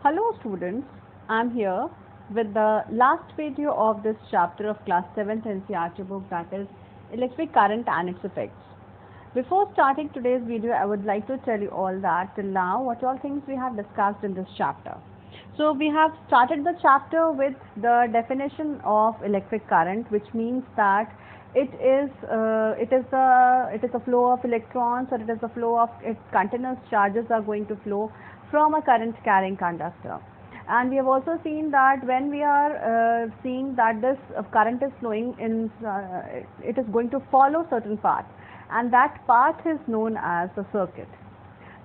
Hello students, I am here with the last video of this chapter of class 7th NCERT book, that is electric current and its effects. Before starting today's video, I would like to tell you all that till now what all things we have discussed in this chapter. So we have started the chapter with the definition of electric current, which means that it is a flow of electrons, or it is a flow of continuous charges are going to flow from a current carrying conductor. And we have also seen that when we are seeing that this current is flowing in, it is going to follow certain path, and that path is known as a circuit.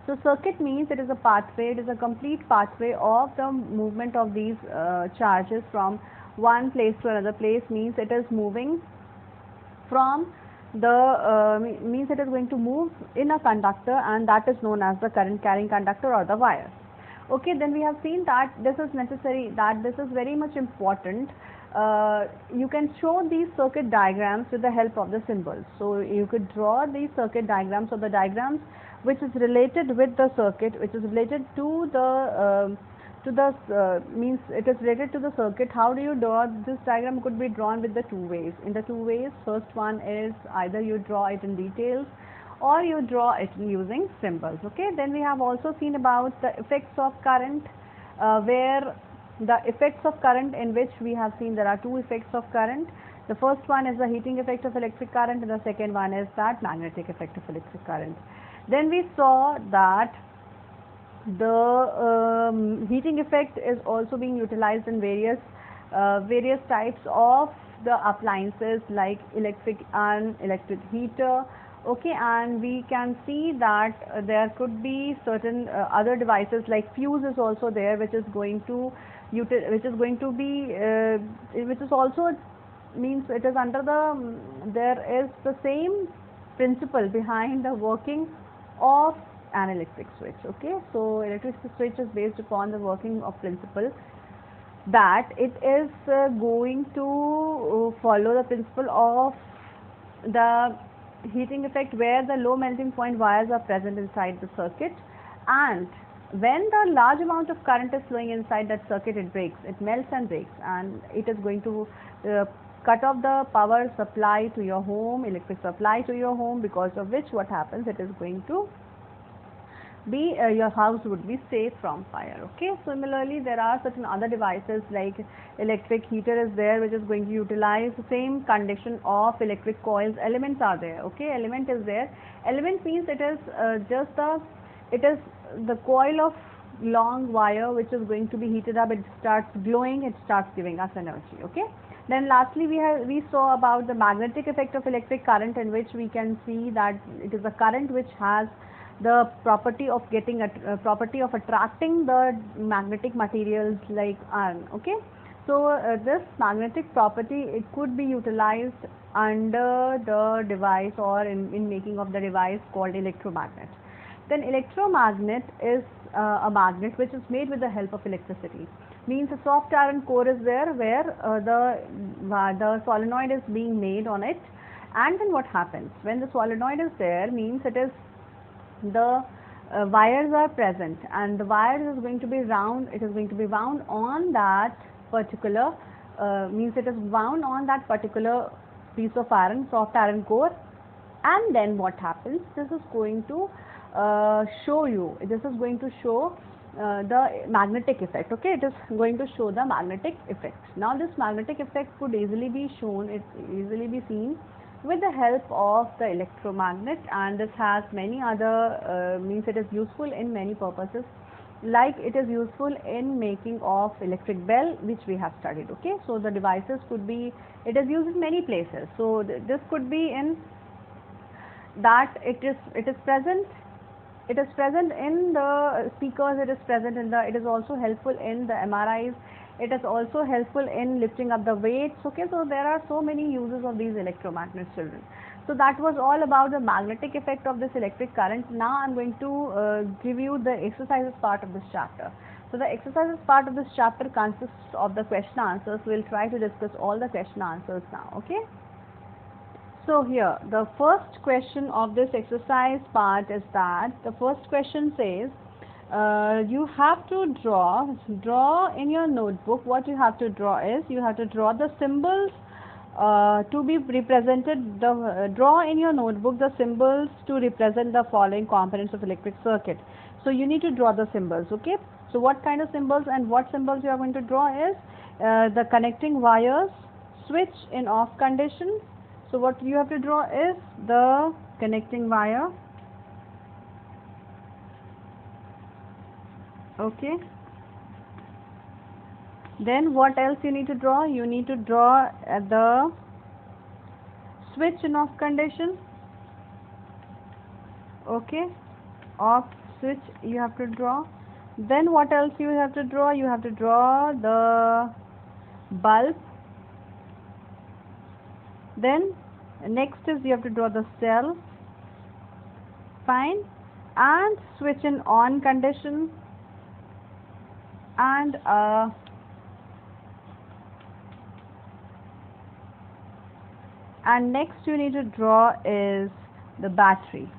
So circuit means it is a pathway, it is a complete pathway of the movement of these charges from one place to another place, means it is moving from the means it is going to move in a conductor, and that is known as the current carrying conductor or the wire. Okay, then we have seen that this is necessary, that this is very much important. You can show these circuit diagrams with the help of the symbols. So you could draw these circuit diagrams, or the diagrams which is related with the circuit, which is related to the means it is related to the circuit. How do you draw this diagram? Could be drawn with the two ways. In the two ways, first one is either you draw it in details or you draw it using symbols. Okay, then we have also seen about the effects of current, where the effects of current, in which we have seen there are two effects of current. The first one is the heating effect of electric current, and the second one is that magnetic effect of electric current. Then we saw that the heating effect is also being utilized in various types of the appliances like electric and electric heater. Okay, and we can see that there could be certain other devices like fuse is also there, which is going to which is also means it is under the there is the same principle behind the working of an electric switch. Okay, so electric switch is based upon the working of principle that it is going to follow the principle of the heating effect, where the low melting point wires are present inside the circuit, and when the large amount of current is flowing inside that circuit, it breaks, it melts and breaks, and it is going to cut off the power supply to your home, electric supply to your home, because of which what happens, it is going to be your house would be safe from fire. Okay, similarly there are certain other devices like electric heater is there, which is going to utilize the same condition of electric coils. Elements are there. Okay, element is there. Element means it is the coil of long wire which is going to be heated up, it starts glowing, it starts giving us energy. Okay, then lastly we saw about the magnetic effect of electric current, in which we can see that it is a current which has the property of getting property of attracting the magnetic materials like iron. Okay, so this magnetic property, it could be utilized under the device or in making of the device called electromagnet. Then electromagnet is a magnet which is made with the help of electricity. Means a soft iron core is there, where the solenoid is being made on it, and then what happens when the solenoid is there, means it is the wires are present, and the wires is going to be round, it is going to be wound on that particular means it is wound on that particular piece of iron, soft iron core, and then what happens, this is going to show the magnetic effect. Okay, it is going to show the magnetic effect. Now this magnetic effect could easily be shown, it easily be seen with the help of the electromagnet, and this has many other means it is useful in many purposes, like it is useful in making of electric bell, which we have studied. Okay, so the devices could be, it is used in many places. So this could be in that it is present in the speakers, it is also helpful in the MRIs, it is also helpful in lifting up the weights. Okay, so there are so many uses of these electromagnets, children. So that was all about the magnetic effect of this electric current. Now I am going to give you the exercises part of this chapter. So the exercises part of this chapter consists of the question answers. We will try to discuss all the question answers now. Okay, so here the first question of this exercise part is that the first question says you have to draw in your notebook. What you have to draw is, you have to draw the symbols to be represented, draw in your notebook the symbols to represent the following components of electric circuit. So you need to draw the symbols. Okay, so what kind of symbols and what symbols you are going to draw is the connecting wires, switch in off condition. So what you have to draw is the connecting wire. Okay, then what else you need to draw? You need to draw the switch in off condition. Okay, off switch you have to draw. Then what else you have to draw? You have to draw the bulb. Then next is you have to draw the cell. Fine. And switch in on condition, and next you need to draw is the battery.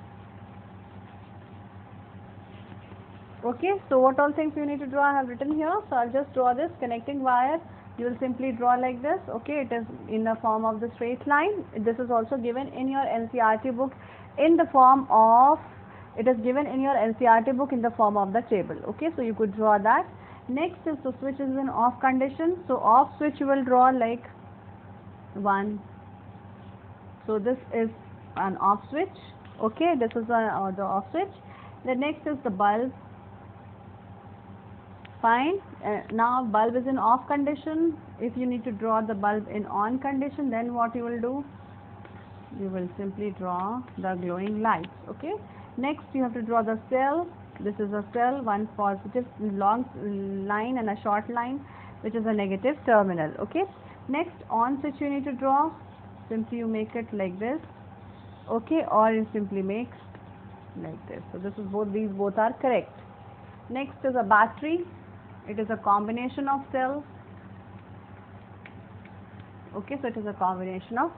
Okay, so what all things you need to draw I have written here. So I'll just draw this connecting wire. You will simply draw like this. Okay, it is in the form of the straight line. This is also given in your NCERT book in the form of, it is given in your NCERT book in the form of the table. Okay, so you could draw that. Next is the switch is in off condition. So off switch you will draw like 1. So this is an off switch. Okay, this is the off switch. The next is the bulb. Fine. Now bulb is in off condition. If you need to draw the bulb in on condition, then what you will do? You will simply draw the glowing lights. Okay. Next you have to draw the cell. This is a cell, one positive long line and a short line, which is a negative terminal. Okay. Next on switch you need to draw. Simply you make it like this. Okay, or you simply make like this. So this is these both are correct. Next is a battery. It is a combination of cells. Okay, so it is a combination of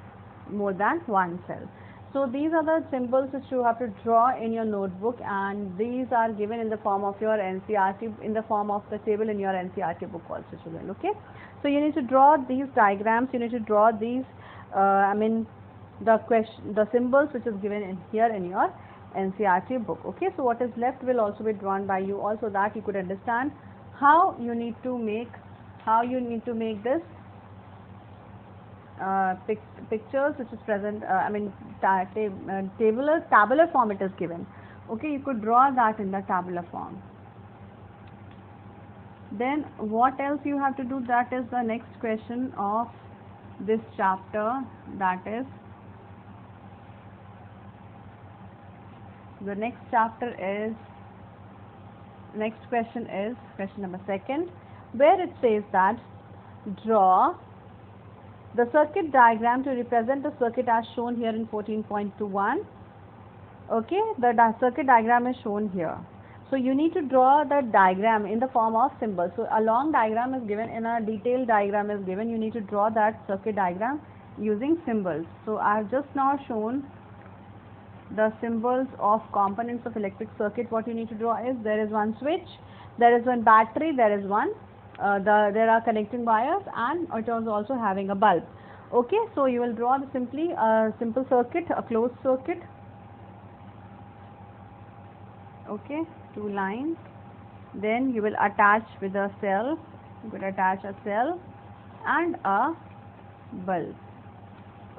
more than one cell. So these are the symbols which you have to draw in your notebook, and these are given in the form of your NCERT, in the form of the table in your NCERT book also, children. Okay, so you need to draw these diagrams. You need to draw these the symbols which is given in here in your NCERT book. Okay, so what is left will also be drawn by you, also that you could understand how you need to make this pictures which is present, tabular form it is given. Okay, you could draw that in the tabular form. Then what else you have to do? That is the next question of this chapter. That is the next question is question number 2, where it says that draw the circuit diagram to represent the circuit as shown here in 14.21. Okay, the circuit diagram is shown here. So you need to draw the diagram in the form of symbols. So a long diagram is given and a detailed diagram is given. You need to draw that circuit diagram using symbols. So I have just now shown the symbols of components of electric circuit. What you need to draw is, there is one switch, there is one battery, there is one there are connecting wires, and it is also having a bulb. Okay, so you will draw simply a simple circuit, a closed circuit. Okay, 2 lines. Then you will attach with a cell. You could attach a cell and a bulb.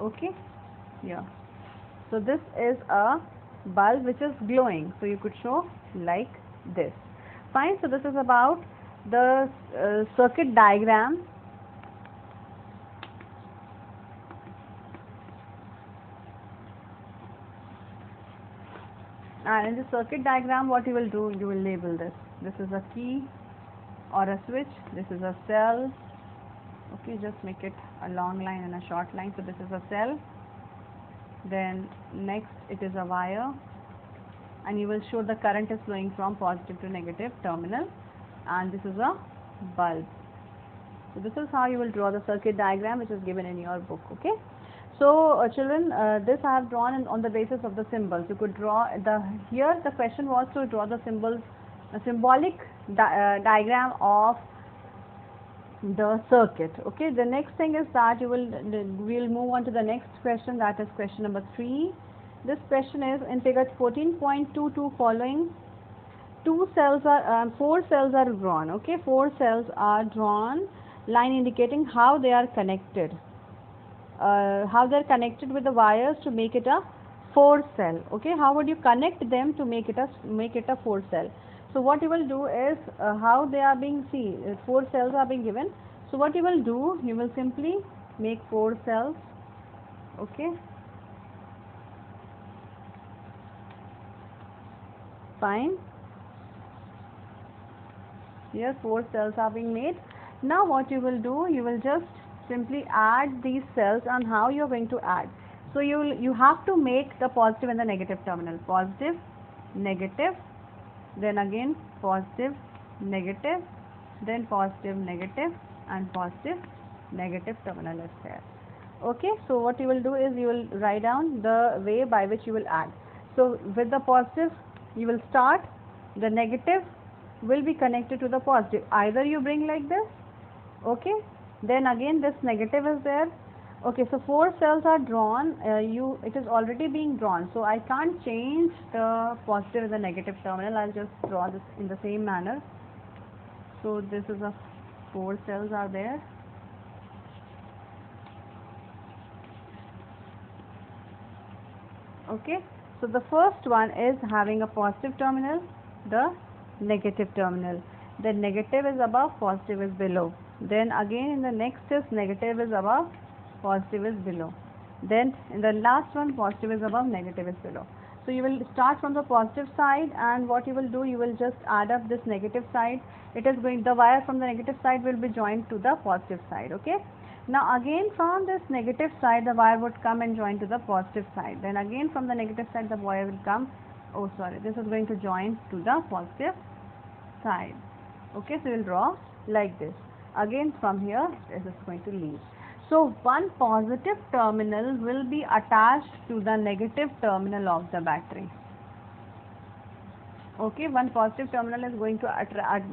Okay, yeah. So this is a bulb which is glowing. So you could show like this. Fine. So this is about the circuit diagram. And in the circuit diagram, what you will do, you will label this. This is a key or a switch. This is a cell. Okay, just make it a long line and a short line. So this is a cell. Then next it is a wire, and you will show the current is flowing from positive to negative terminal, and this is a bulb. So this is how you will draw the circuit diagram which is given in your book. Okay, so children, this I have drawn on the basis of the symbols. You could draw here the question was to draw the symbols a symbolic diagram of the circuit. Okay, the next thing is that we'll move on to the next question, that is question number 3. This question is in figure 14.22 following four cells are drawn. Okay, 4 cells are drawn, line indicating how they are connected, with the wires to make it a 4 cell. Okay, how would you connect them to make it a 4 cell? So what you will do is, how they are being 4 cells are being given. So what you will do, you will simply make 4 cells. Okay, fine. Here 4 cells are being made. Now what you will do, you will just simply add these cells. And how you are going to add? So you have to make the positive and the negative terminal. Positive, negative, then again positive, negative, then positive, negative, and positive, negative terminal is there. Okay, so what you will do is you will write down the way by which you will add. So with the positive you will start, the negative will be connected to the positive. Either you bring like this, okay, then again this negative is there. Okay, so 4 cells are drawn. It is already being drawn, so I can't change the positive and the negative terminal. I'll just draw this in the same manner. So this is a 4 cells are there. Okay, so the first one is having a positive terminal, the negative terminal. Then negative is above, positive is below. Then again in the next is negative is above, positive is below. Then in the last one, positive is above, negative is below. So you will start from the positive side, and what you will do, you will just add up this negative side. The wire from the negative side will be joined to the positive side. Okay, now again from this negative side the wire would come and join to the positive side. Then again from the negative side the wire will come, this is going to join to the positive side. Okay, so you will draw like this. Again from here this is going to leave. So one positive terminal will be attached to the negative terminal of the battery. Okay, one positive terminal is going to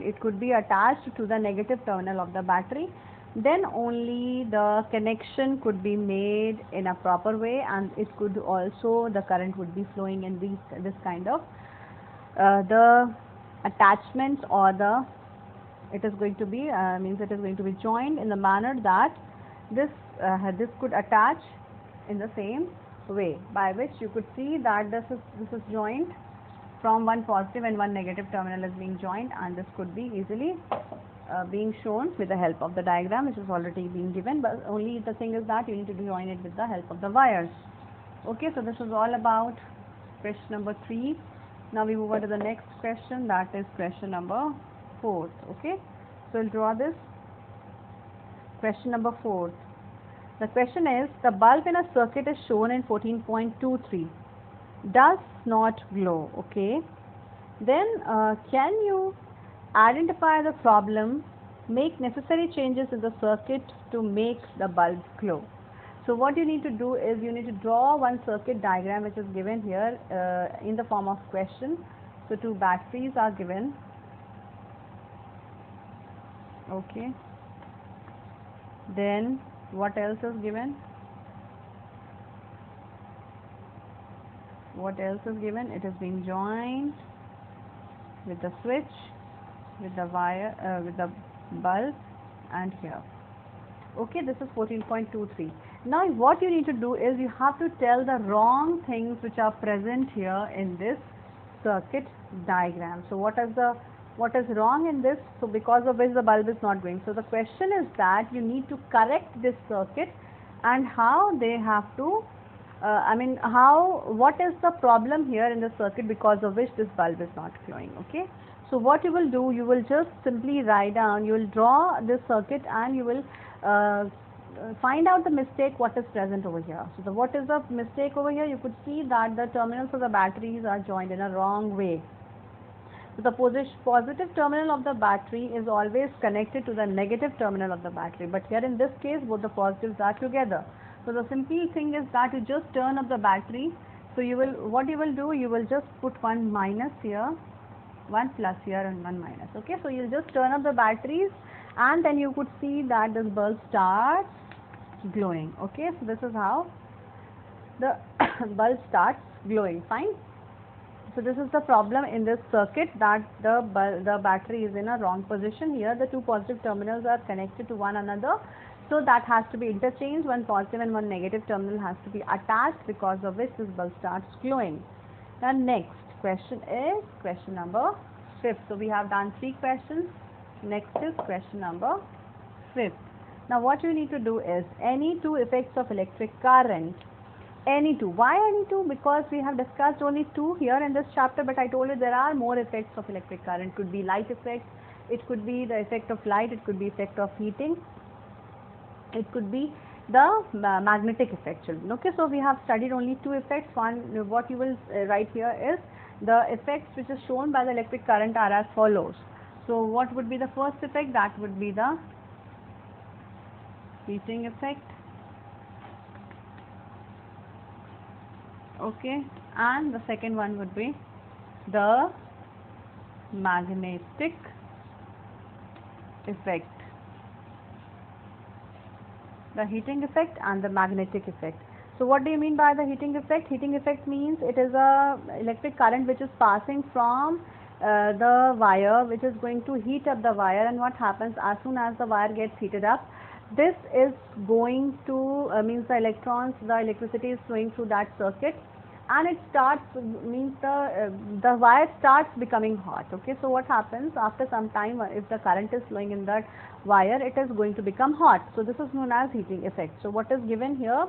it could be attached to the negative terminal of the battery. Then only the connection could be made in a proper way, and it could also, the current would be flowing in this kind of the attachments, or it is going to be joined in the manner that this could attach in the same way, by which you could see that this is joined from one positive and one negative terminal is being joined, and this could be easily being shown with the help of the diagram which is already being given, but only the thing is that you need to join it with the help of the wires. Okay, so this is all about question number 3. Now we move on to the next question, that is question number 4. Okay, so we'll draw this question number 4. The question is, the bulb in a circuit is shown in 14.23 does not glow. Okay, then can you identify the problem, make necessary changes in the circuit to make the bulb glow? So what you need to do is you need to draw one circuit diagram which is given here in the form of question. So 2 batteries are given. Okay, then what else is given? It is being joined with the switch, with the wire, with the bulb, and here. Okay, this is 14.23. Now what you need to do is you have to tell the wrong things which are present here in this circuit diagram. So what is wrong in this? So because of which the bulb is not going. So the question is that you need to correct this circuit, and how they have to what is the problem here in the circuit because of which this bulb is not glowing. Okay, so what you will do, you will just simply write down, you will draw this circuit, and you will find out the mistake what is present over here. So what is the mistake over here? You could see that the terminals of the batteries are joined in a wrong way. So the positive terminal of the battery is always connected to the negative terminal of the battery, but here in this case both the positives are together. So the simple thing is that you just turn up the battery. So what you will do, you will just put one minus here, one plus here and one minus. Okay, so you'll just turn up the batteries and then you could see that this bulb starts glowing. Okay, so this is how the bulb starts glowing. Fine. So this is the problem in this circuit, that the battery is in a wrong position. Here the two positive terminals are connected to one another, so that has to be interchanged. One positive and one negative terminal has to be attached, because of which this bulb starts glowing. Now next question is question number 5th. So we have done 3 questions. Next is question number 5th. Now what you need to do is any two effects of electric current. Any two. Why any two? Because we have discussed only 2 here in this chapter, but I told you there are more effects of electric current. Could be light effect, it could be the effect of light, it could be effect of heating, it could be the magnetic effect, children. Okay, so we have studied only 2 effects. One, what you will write here is the effects which is shown by the electric current are as follows. So what would be the first effect? That would be the heating effect. Okay, and the second one would be the magnetic effect. The heating effect and the magnetic effect. So what do you mean by the heating effect? Heating effect means it is a electric current which is passing from the wire, which is going to heat up the wire, and what happens as soon as the wire gets heated up, this is going to means the electrons, the electricity is flowing through that circuit, and it starts means the wire starts becoming hot. Okay, so what happens after some time, if the current is flowing in that wire, it is going to become hot. So this is known as heating effect. So what is given here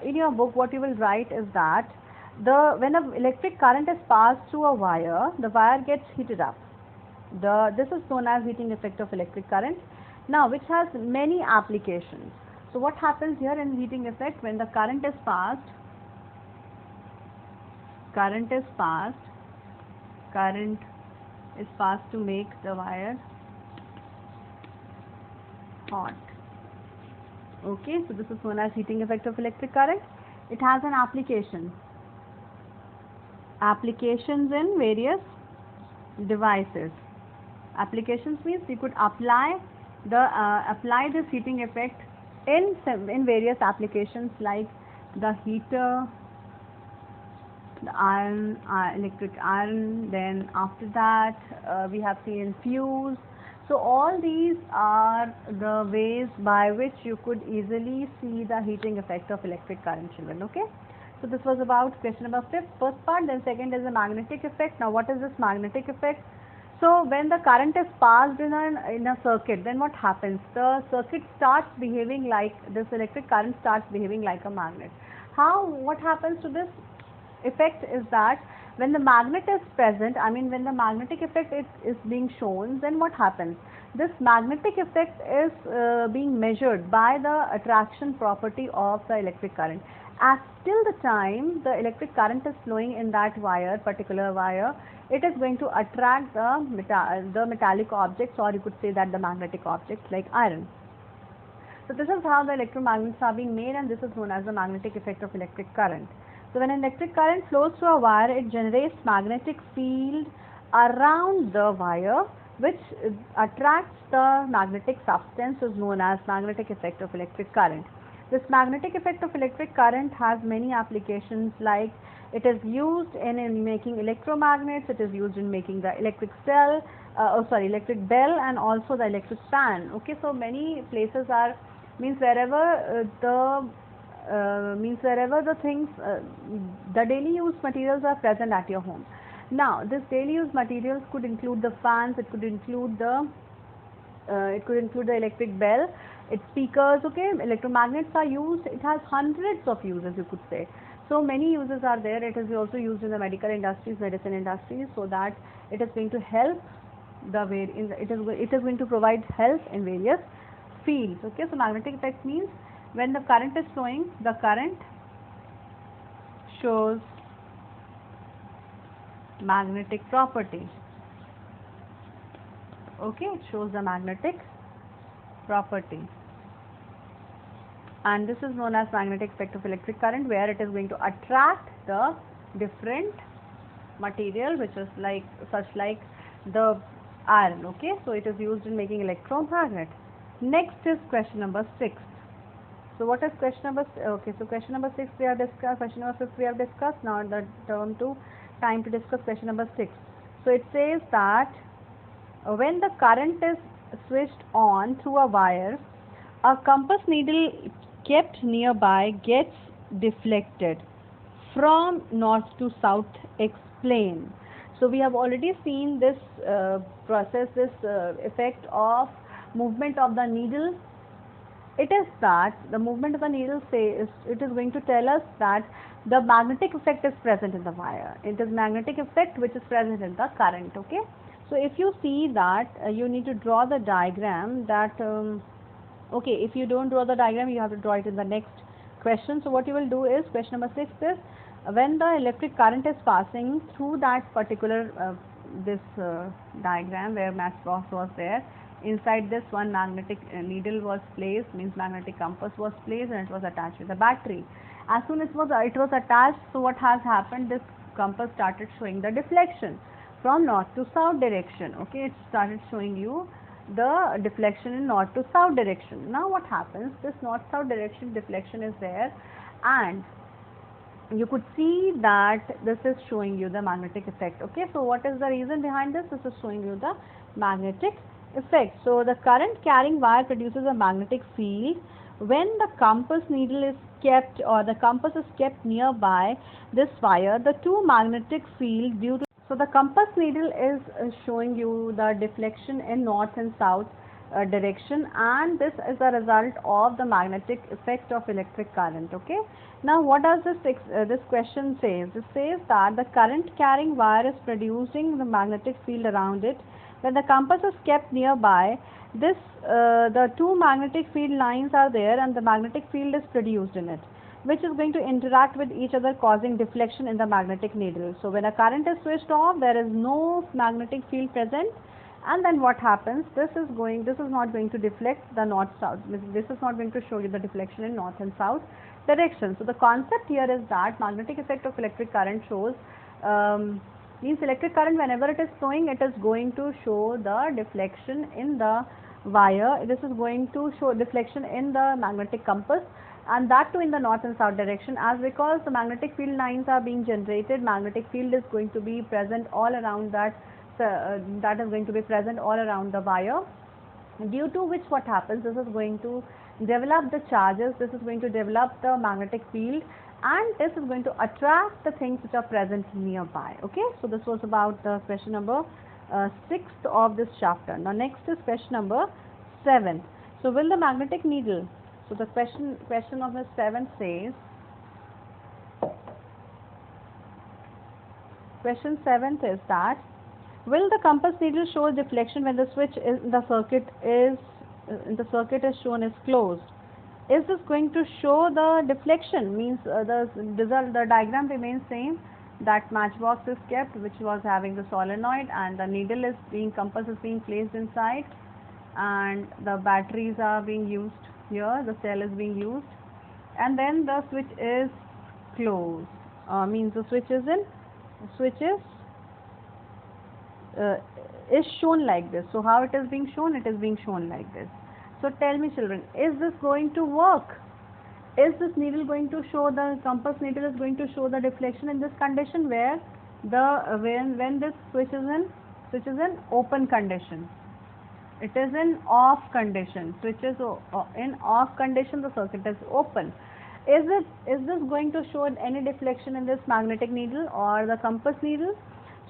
in your book, what you will write is that when an electric current is passed through a wire, the wire gets heated up. This is known as heating effect of electric current. Now, which has many applications. So what happens here in heating effect? When the current is passed to make the wire hot. Okay, so this is known as heating effect of electric current. It has an applications in various devices. Applications means you could apply this heating effect in various applications, like the heater, the electric iron, then after that we have seen fuse. So all these are the ways by which you could easily see the heating effect of electric current, children. Okay, so this was about question number 5, first part. Then second is the magnetic effect. Now what is this magnetic effect? So when the current is passed in a circuit, then what happens? The circuit starts behaving like, this electric current starts behaving like a magnet. What happens to this effect is that when the magnet is present, I mean when the magnetic effect is being shown, then what happens? This magnetic effect is being measured by the attraction property of the electric current. As till the time the electric current is flowing in that wire, particular wire, it is going to attract the metallic objects, or you could say that the magnetic objects like iron. So this is how the electromagnets are being made, and this is known as the magnetic effect of electric current. So when electric current flows through a wire, it generates magnetic field around the wire, which attracts the magnetic substance, is known as magnetic effect of electric current. This magnetic effect of electric current has many applications, like it is used in making electromagnets, it is used in making the electric electric bell, and also the electric fan. Okay, so many places are, means wherever the things, the daily use materials are present at your home. Now this daily use materials could include the fans, it could include the electric bell, its speakers. Okay, electromagnets are used, it has hundreds of uses, you could say. So many uses are there. It is also used in the medical industries, medicine industries, so that it is going to help it is going to provide help in various fields. Okay, so magnetic effect means when the current is flowing, the current shows magnetic property. Okay, it shows the magnetic property, and this is known as magnetic effect of electric current, where it is going to attract the different material, which is like the iron. Okay, so it is used in making electromagnet. Next is question number 6. So what is question number? Okay, so question number 6 we have discussed. Question number 5 we have discussed. Now the time to discuss question number 6. So it says that when the current is switched on through a wire, a compass needle kept nearby gets deflected from north to south. Explain. So we have already seen this process, this effect of movement of the needle. It is that the movement of the needle it is going to tell us that the magnetic effect is present in the wire. It is magnetic effect which is present in the current. Okay, so if you see that you need to draw the diagram that okay, if you don't draw the diagram you have to draw it in the next question. So what you will do is, question number 6 is, when the electric current is passing through that particular this diagram where matchbox was there, inside this one magnetic needle was placed, means magnetic compass was placed, and it was attached with the battery. As soon as it was attached, so what has happened, this compass started showing the deflection from north to south direction. Okay, it started showing you the deflection in north to south direction. Now what happens, this north south direction deflection is there, and you could see that this is showing you the magnetic effect. Okay, so what is the reason behind this? This is showing you the magnetic effect. So the current carrying wire produces a magnetic field. When the compass needle is kept, or the compass is kept nearby this wire, the two magnetic field due to, so the compass needle is showing you the deflection in north and south direction, and this is a result of the magnetic effect of electric current. Okay, now what does this question says? It says that the current carrying wire is producing the magnetic field around it. When the compass is kept nearby, this the two magnetic field lines are there, and the magnetic field is produced in it, which is going to interact with each other, causing deflection in the magnetic needle. So when a current is switched off, there is no magnetic field present, and then what happens, this is not going to deflect the north south, this is not going to show you the deflection in north and south direction. So the concept here is that magnetic effect of electric current shows means electric current, whenever it is flowing, it is going to show the deflection in the wire. This is going to show deflection in the magnetic compass, and that too in the north and south direction, as because the magnetic field lines are being generated, magnetic field is going to be present all around that, that is going to be present all around the wire, due to which what happens, this is going to develop the charges, this is going to develop the magnetic field, and this is going to attract the things which are present nearby. Okay, so this was about the question number 6 of this chapter. Now next is question number 7. So will the magnetic needle, so the question number 7 says, question 7 is that, will the compass needle show deflection when the switch in the circuit is shown is closed? Is this going to show the deflection? Means the diagram remains same. That matchbox is kept, which was having the solenoid, and the needle is compass is being placed inside, and the batteries are being used here. The cell is being used, and then the switch is closed. Means the switch is shown like this. So how it is being shown? It is being shown like this. So tell me children, is this going to work? Is this needle going to show, the compass needle is going to show the deflection in this condition where when this switch is in open condition? It is in off condition. Switch is in off condition, the circuit is open. Is this going to show any deflection in this magnetic needle or the compass needle?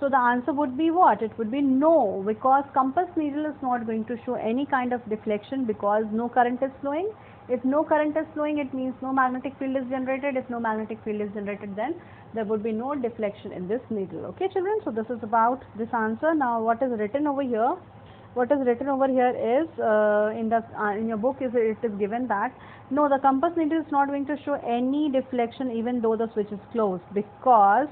So the answer would be what? It would be no, because compass needle is not going to show any kind of deflection because no current is flowing. If no current is flowing, it means no magnetic field is generated. If no magnetic field is generated, then there would be no deflection in this needle. Okay children, so this is about this answer. Now what is written over here? What is written over here is in your book it is given that no, the compass needle is not going to show any deflection even though the switch is closed, because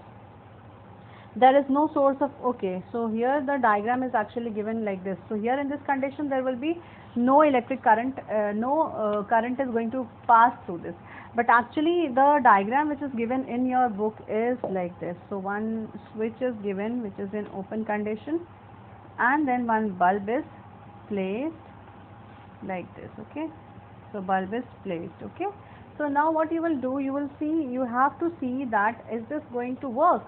there is no source of, okay, so here the diagram is actually given like this. So here in this condition there will be no electric current, current is going to pass through this, but actually the diagram which is given in your book is like this. So one switch is given which is in open condition, and then one bulb is placed like this. Okay, so bulb is placed. Okay, so now what you will do, you will see, you have to see that is this going to work,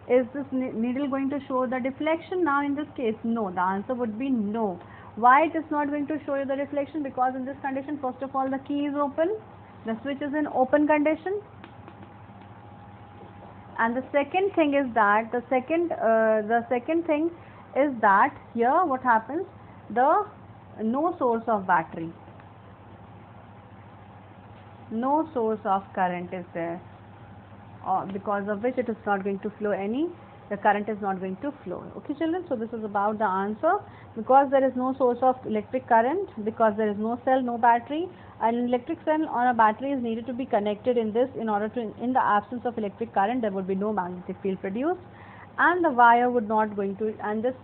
is this needle going to show the deflection? Now in this case, no, the answer would be no. Why it is not going to show you the reflection? Because in this condition, first of all, the key is open, the switch is in open condition, and the second thing is that the second thing is that here what happens, the no source of battery, no source of current is there, because of which it is not going to flow any, the current is not going to flow. Okay children, so this is about the answer. Because there is no source of electric current, because there is no cell, no battery, an electric cell or a battery is needed to be connected in this, in order to, in the absence of electric current, there would be no magnetic field produced, and the wire would not going to, and this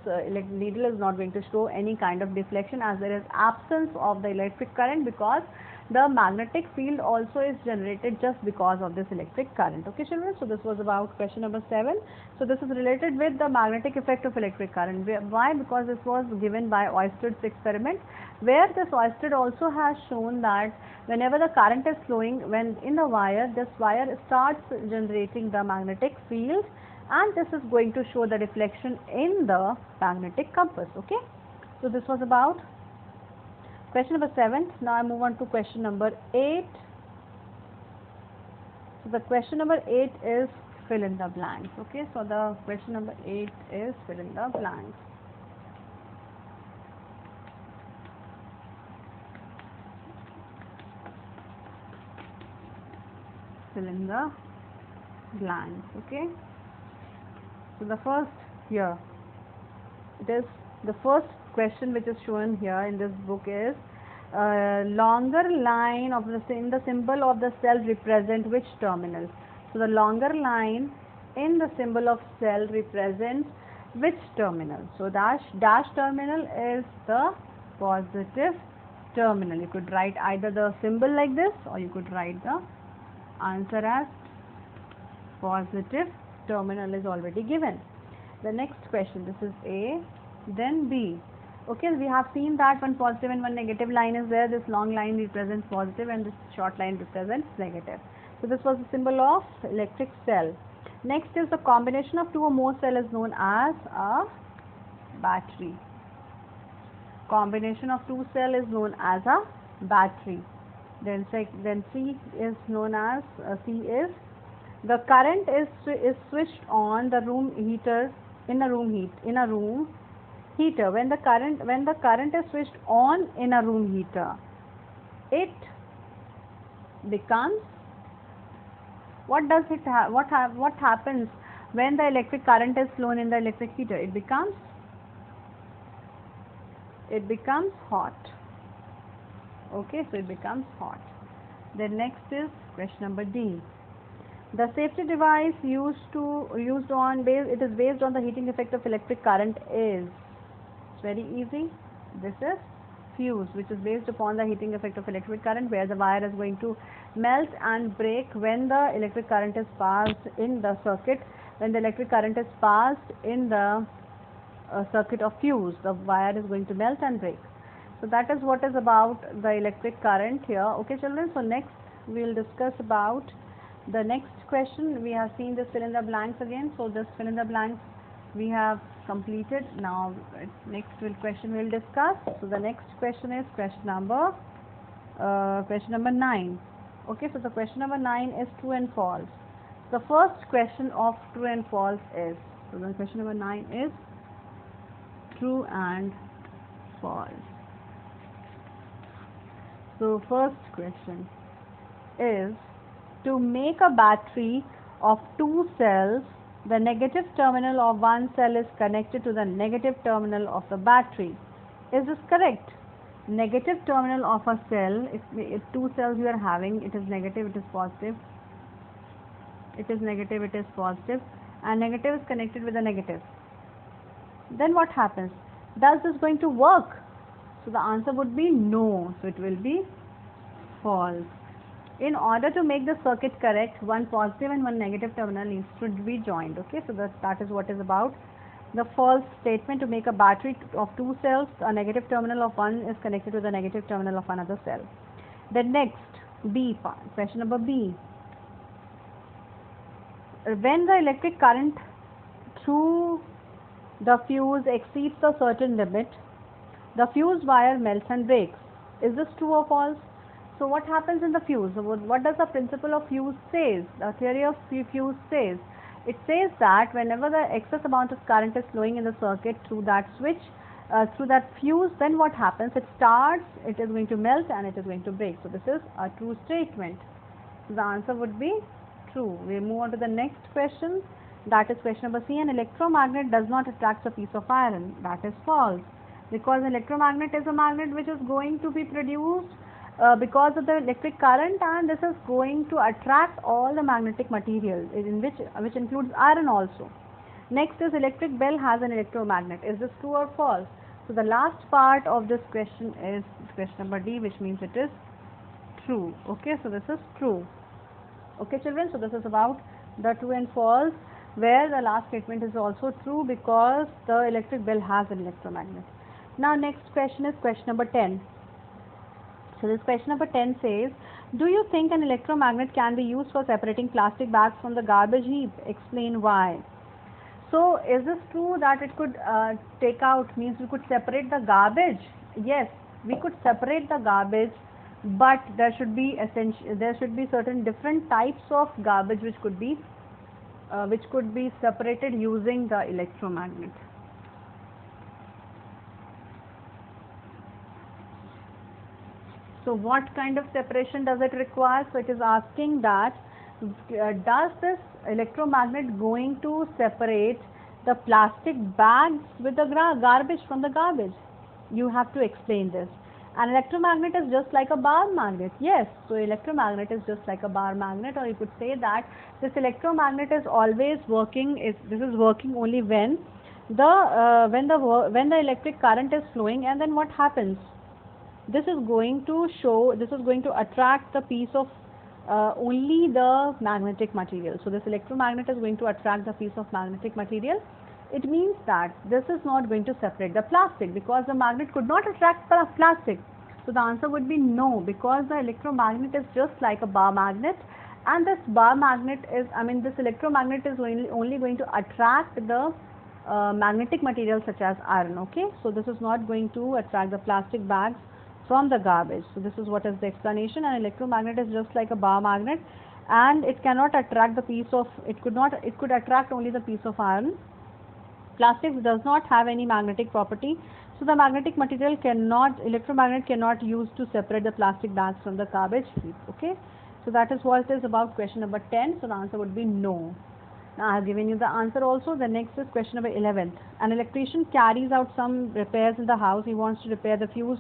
needle is not going to show any kind of deflection, as there is absence of the electric current, because the magnetic field also is generated just because of this electric current. Okay children, so this was about question number 7. So this is related with the magnetic effect of electric current. Why? Because this was given by Oersted's experiment, where this Oersted also has shown that whenever the current is flowing, when in the wire, this wire starts generating the magnetic field, and this is going to show the deflection in the magnetic compass. Okay, so this was about question number 7. Now I move on to question number 8. So the question number 8 is fill in the blanks. Okay, so the question number 8 is fill in the blanks. Fill in the blanks. Okay, so the first here, it is the first question which is shown here in this book is longer line of the symbol of the cell represent which terminal? So the longer line in the symbol of cell represents which terminal? So dash terminal is the positive terminal. You could write either the symbol like this, or you could write the answer as positive terminal is already given. The next question, this is A, then B. Okay, we have seen that one positive and one negative line is there. This long line represents positive and this short line represents negative. So this was the symbol of electric cell. Next is the combination of two or more cell is known as a battery. Combination of two cell is known as a battery. Then C is known as C is the current is switched on the room heater in a room heater. When the current is switched on in a room heater, it becomes, what happens when the electric current is flown in the electric heater? It becomes hot. Okay, so it becomes hot. Then next is question number D. The safety device it is based on the heating effect of electric current is, it's very easy, this is fuse, which is based upon the heating effect of electric current, where the wire is going to melt and break when the electric current is passed in the circuit. When the electric current is passed in the circuit of fuse, the wire is going to melt and break. So that is what is about the electric current here. Okay children, so next we will discuss about the next question. We have seen this fill in the blanks again. So this fill in the blanks we have completed. Now next question we will discuss. So the next question is question number 9. Okay, so the question number 9 is true and false. The first question of true and false is, so the question number 9 is true and false. So first question is, to make a battery of two cells, the negative terminal of one cell is connected to the negative terminal of the battery. Is this correct? Negative terminal of a cell, if two cells you are having, it is negative, it is positive, it is negative, it is positive, and negative is connected with the negative. Then what happens? Does this going to work? So the answer would be no, so it will be false. In order to make the circuit correct, one positive and one negative terminal needs to be joined. Okay, so that is what is about the false statement to make a battery of two cells, a negative terminal of one is connected to the negative terminal of another cell. Then next, B part, question number B. When the electric current through the fuse exceeds a certain limit, the fuse wire melts and breaks. Is this true or false? So what happens in the fuse? What does the principle of fuse says? The theory of fuse says? It says that whenever the excess amount of current is flowing in the circuit through that switch, through that fuse, then what happens? It starts, it is going to melt and it is going to break. So this is a true statement. So the answer would be true. We move on to the next question. That is question number C. An electromagnet does not attract a piece of iron. That is false. Because electromagnet is a magnet which is going to be produced because of the electric current, and this is going to attract all the magnetic material, in which includes iron also. Next is electric bell has an electromagnet. Is this true or false? So the last part of this question is question number D, which means it is true. Okay, so this is true. Okay children, so this is about the true and false, where the last statement is also true because the electric bell has an electromagnet. Now next question is question number 10. So this question number 10 says, do you think an electromagnet can be used for separating plastic bags from the garbage heap? Explain why. So is this true that it could take out, means we could separate the garbage? Yes, we could separate the garbage, but there should be certain different types of garbage which could be separated using the electromagnet. So what kind of separation does it require? So it is asking that does this electromagnet going to separate the plastic bags with the garbage from the garbage? You have to explain this. An electromagnet is just like a bar magnet. Yes, so electromagnet is just like a bar magnet, or you could say that this electromagnet is always working. This is working only when the electric current is flowing, and then what happens? This is going to attract the piece of only the magnetic material. So this electromagnet is going to attract the piece of magnetic material. It means that this is not going to separate the plastic, because the magnet could not attract the plastic. So the answer would be no, because the electromagnet is just like a bar magnet, and this electromagnet is only going to attract the magnetic material such as iron. Okay, so this is not going to attract the plastic bags from the garbage. So this is what is the explanation. An electromagnet is just like a bar magnet, and it cannot attract the piece of, it could attract only the piece of iron. Plastic does not have any magnetic property, so the magnetic material electromagnet cannot use to separate the plastic bags from the garbage heap. Okay, so that is what is about question number 10. So the answer would be no. Now I have given you the answer also. The next is question number 11. An electrician carries out some repairs in the house. He wants to repair the fuse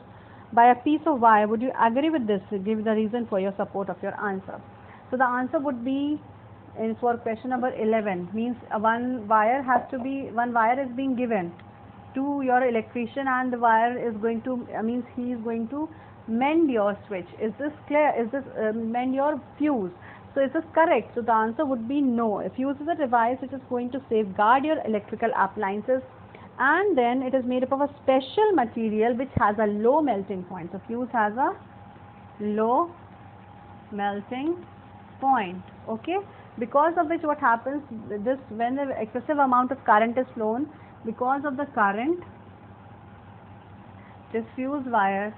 by a piece of wire. Would you agree with this? Give the reason for your support of your answer. So the answer would be, for question number 11, means one wire is being given to your electrician, and the wire is going to, he is going to mend your switch. Is this clear? Is this mend your fuse? So is this correct? So the answer would be no. A fuse is a device which is going to safeguard your electrical appliances, and then it is made up of a special material which has a low melting point. So fuse has a low melting point. Okay, because of which what happens, when the excessive amount of current is flown, because of the current, this fuse wire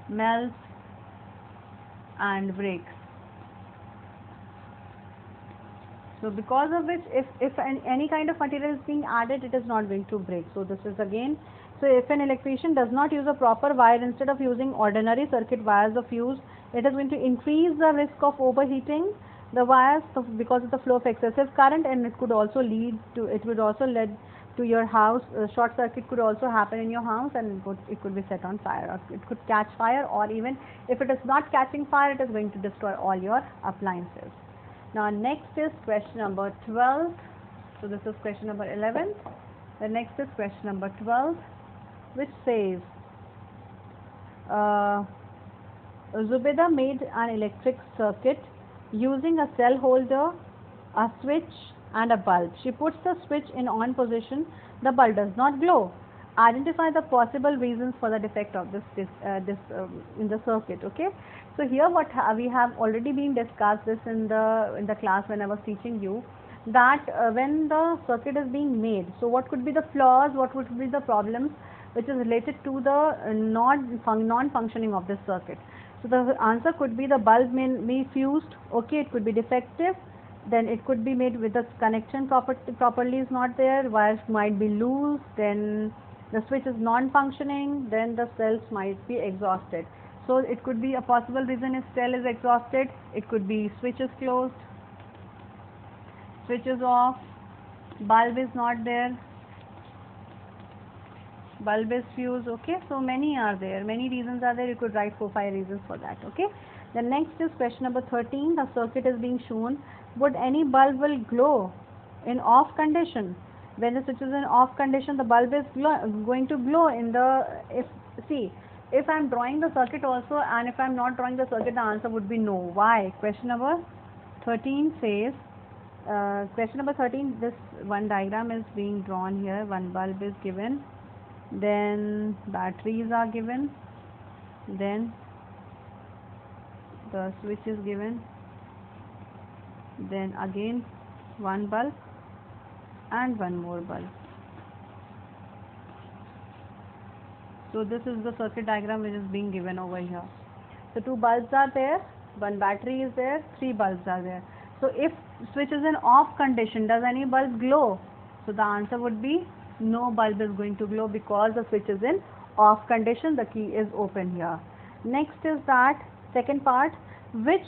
melts and breaks. So because of which, if any kind of material is being added, it is not going to break. So this is again, so if an electrician does not use a proper wire, instead of using ordinary circuit wires of fuse, it is going to increase the risk of overheating the wires because of the flow of excessive current, and it would also lead to your house, short circuit could also happen in your house, and it could be set on fire, or it could catch fire, or even if it is not catching fire, it is going to destroy all your appliances. Now next is question number 12. So this is question number 11. The next is question number 12, which says Zubeda made an electric circuit using a cell holder, a switch and a bulb. She puts the switch in on position. The bulb does not glow. Identify the possible reasons for the defect of this in the circuit. Okay, so here what we have already been discussed this in the class when I was teaching you, that when the circuit is being made, so what could be the flaws, what would be the problems which is related to the non-functioning of this circuit. So the answer could be the bulb may be fused, okay, it could be defective, then it could be made with the connection properly is not there, wires might be loose, then the switch is non-functioning, then the cells might be exhausted. So it could be a possible reason if cell is exhausted, it could be switch is closed, switch is off, bulb is not there, bulb is fused. Okay, so many are there, many reasons are there. You could write 4-5 reasons for that. Okay, the next is question number 13. The circuit is being shown. Would any bulb will glow in off condition? When the switch is in off condition, the bulb is going to glow in the, if I am drawing the circuit also, and if I am not drawing the circuit, the answer would be no. Why? Question number 13 says, question number 13, this one diagram is being drawn here. One bulb is given, then batteries are given, then the switch is given, then again one bulb and one more bulb. So this is the circuit diagram which is being given over here. So 2 bulbs are there, 1 battery is there, 3 bulbs are there. So if switch is in off condition, does any bulb glow? So the answer would be no bulb is going to glow because the switch is in off condition, the key is open here. Next is that second part, which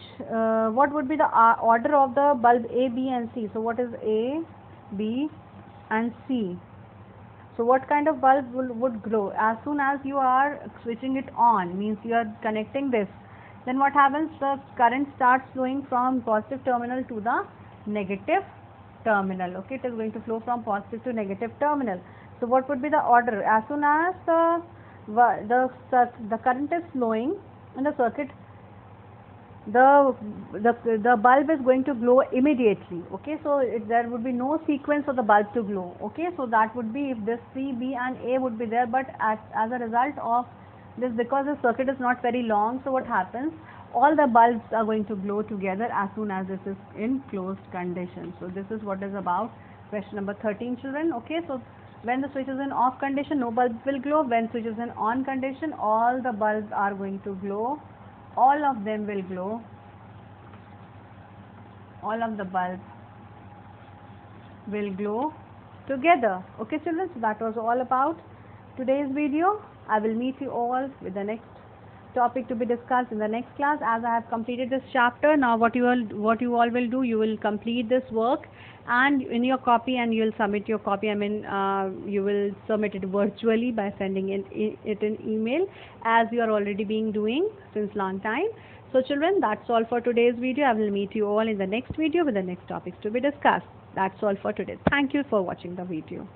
what would be the order of the bulb A, B and C. So what is A, B and C? So what kind of bulb would glow? As soon as you are switching it on, means you are connecting this, then what happens? The current starts flowing from positive terminal to the negative terminal. Okay, it is going to flow from positive to negative terminal. So what would be the order? As soon as the current is flowing in the circuit, the bulb is going to glow immediately. Okay, so there would be no sequence of the bulb to glow. Okay, so that would be if this C, B and A would be there, but as a result of this, because the circuit is not very long, so what happens, all the bulbs are going to glow together as soon as this is in closed condition. So this is what is about question number 13, children. Okay, so when the switch is in off condition, no bulb will glow. When switch is in on condition, all the bulbs are going to glow. All of them will glow. All of the bulbs will glow together. Okay, children, so that was all about today's video. I will meet you all with the next topic to be discussed in the next class. As I have completed this chapter, now what you all will do, you will complete this work and in your copy, and you will submit your copy. I mean, you will submit it virtually by sending it in email, as you are already being doing since long time. So children, that's all for today's video. I will meet you all in the next video with the next topics to be discussed. That's all for today. Thank you for watching the video.